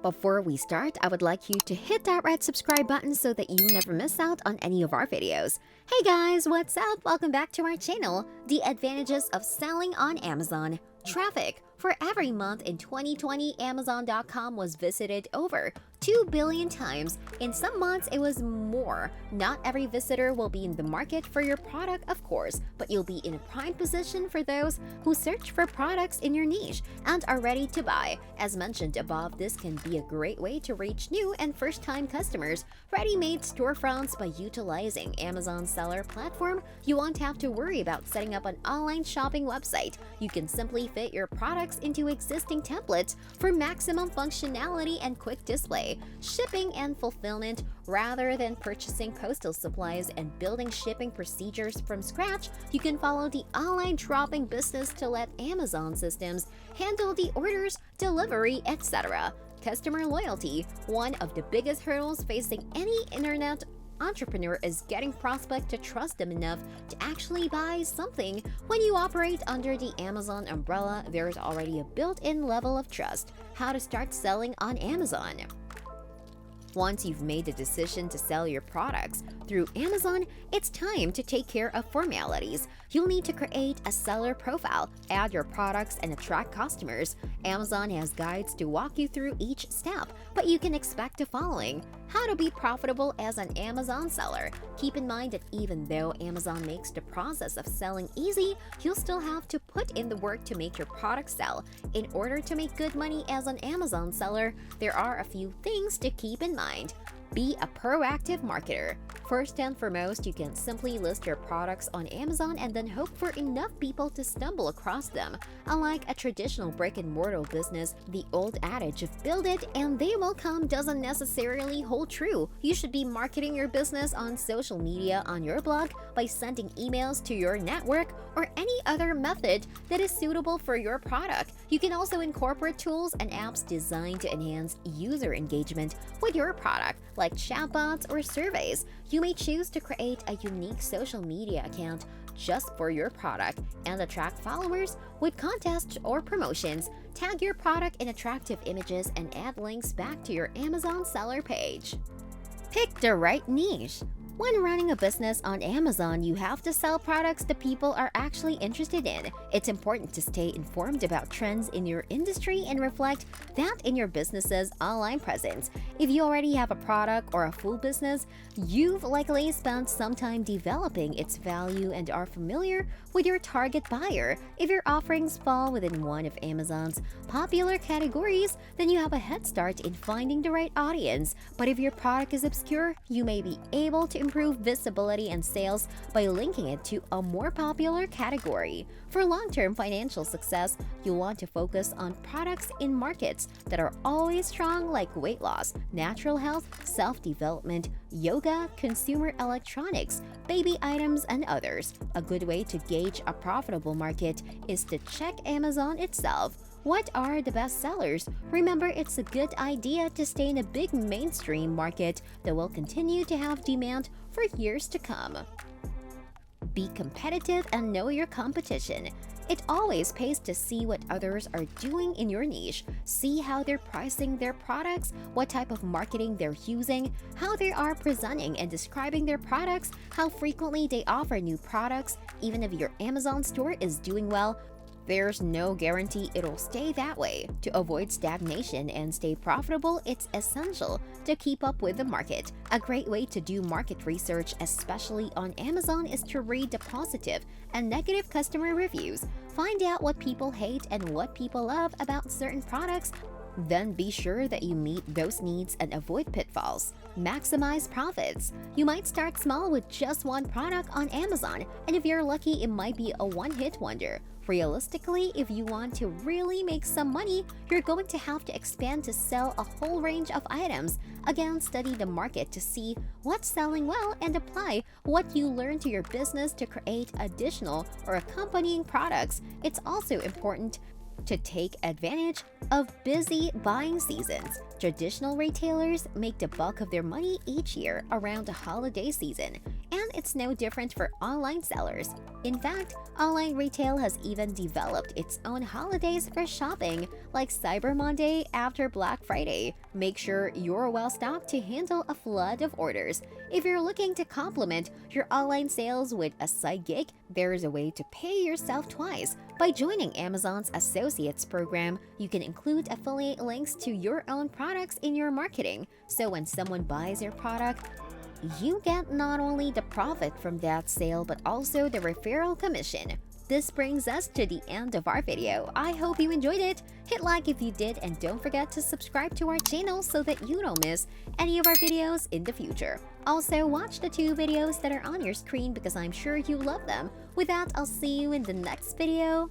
Before we start, I would like you to hit that red subscribe button so that you never miss out on any of our videos. Hey guys, what's up? Welcome back to our channel, The Advantages of Selling on Amazon. Traffic. For every month in 2020, Amazon.com was visited over 2 billion times. In some months, it was more. Not every visitor will be in the market for your product, of course, but you'll be in a prime position for those who search for products in your niche and are ready to buy. As mentioned above, this can be a great way to reach new and first-time customers. Ready-made storefronts. By utilizing Amazon's seller platform, you won't have to worry about setting up an online shopping website. You can simply fit your products into existing templates for maximum functionality and quick display, shipping and fulfillment. Rather than purchasing postal supplies and building shipping procedures from scratch, you can follow the online dropping business to let Amazon systems handle the orders, delivery, etc. Customer loyalty. One of the biggest hurdles facing any internet entrepreneur is getting prospects to trust them enough to actually buy something. When you operate under the Amazon umbrella, there's already a built-in level of trust. How to start selling on Amazon. Once you've made the decision to sell your products through Amazon, it's time to take care of formalities. You'll need to create a seller profile, add your products, and attract customers. Amazon has guides to walk you through each step, but you can expect the following. How to be profitable as an Amazon seller. Keep in mind that even though Amazon makes the process of selling easy, you'll still have to put in the work to make your product sell. In order to make good money as an Amazon seller, there are a few things to keep in mind. Be a proactive marketer. First and foremost, you can simply list your products on Amazon and then hope for enough people to stumble across them. Unlike a traditional brick-and-mortar business, the old adage of build it and they will come doesn't necessarily hold true. You should be marketing your business on social media, on your blog, by sending emails to your network, or any other method that is suitable for your product. You can also incorporate tools and apps designed to enhance user engagement with your product, like chatbots or surveys. You may choose to create a unique social media account just for your product and attract followers with contests or promotions. Tag your product in attractive images and add links back to your Amazon seller page. Pick the right niche. When running a business on Amazon, you have to sell products that people are actually interested in. It's important to stay informed about trends in your industry and reflect that in your business's online presence. If you already have a product or a full business, you've likely spent some time developing its value and are familiar with your target buyer. If your offerings fall within one of Amazon's popular categories, then you have a head start in finding the right audience. But if your product is obscure, you may be able to improve visibility and sales by linking it to a more popular category. For long-term financial success, you'll want to focus on products in markets that are always strong, like weight loss, natural health, self-development, yoga, consumer electronics, baby items, and others. A good way to gauge a profitable market is to check Amazon itself. What are the best sellers? Remember, it's a good idea to stay in a big mainstream market that will continue to have demand for years to come. Be competitive and know your competition. It always pays to see what others are doing in your niche. See how they're pricing their products, what type of marketing they're using, how they are presenting and describing their products, how frequently they offer new products. Even if your Amazon store is doing well, there's no guarantee it'll stay that way. To avoid stagnation and stay profitable, it's essential to keep up with the market. A great way to do market research, especially on Amazon, is to read the positive and negative customer reviews. Find out what people hate and what people love about certain products. Then be sure that you meet those needs and avoid pitfalls. Maximize profits. You might start small with just one product on Amazon, and if you're lucky, it might be a one-hit wonder. Realistically, if you want to really make some money, you're going to have to expand to sell a whole range of items. Again, study the market to see what's selling well and apply what you learn to your business to create additional or accompanying products. It's also important to take advantage of busy buying seasons. Traditional retailers make the bulk of their money each year around the holiday season. And it's no different for online sellers. In fact, online retail has even developed its own holidays for shopping, like Cyber Monday after Black Friday. Make sure you're well stocked to handle a flood of orders. If you're looking to complement your online sales with a side gig, there's a way to pay yourself twice. By joining Amazon's Associates program, you can include affiliate links to your own products in your marketing. So when someone buys your product, you get not only the profit from that sale but also the referral commission. This brings us to the end of our video. I hope you enjoyed it. Hit like if you did and don't forget to subscribe to our channel so that you don't miss any of our videos in the future. Also, watch the 2 videos that are on your screen because I'm sure you love them. With that, I'll see you in the next video.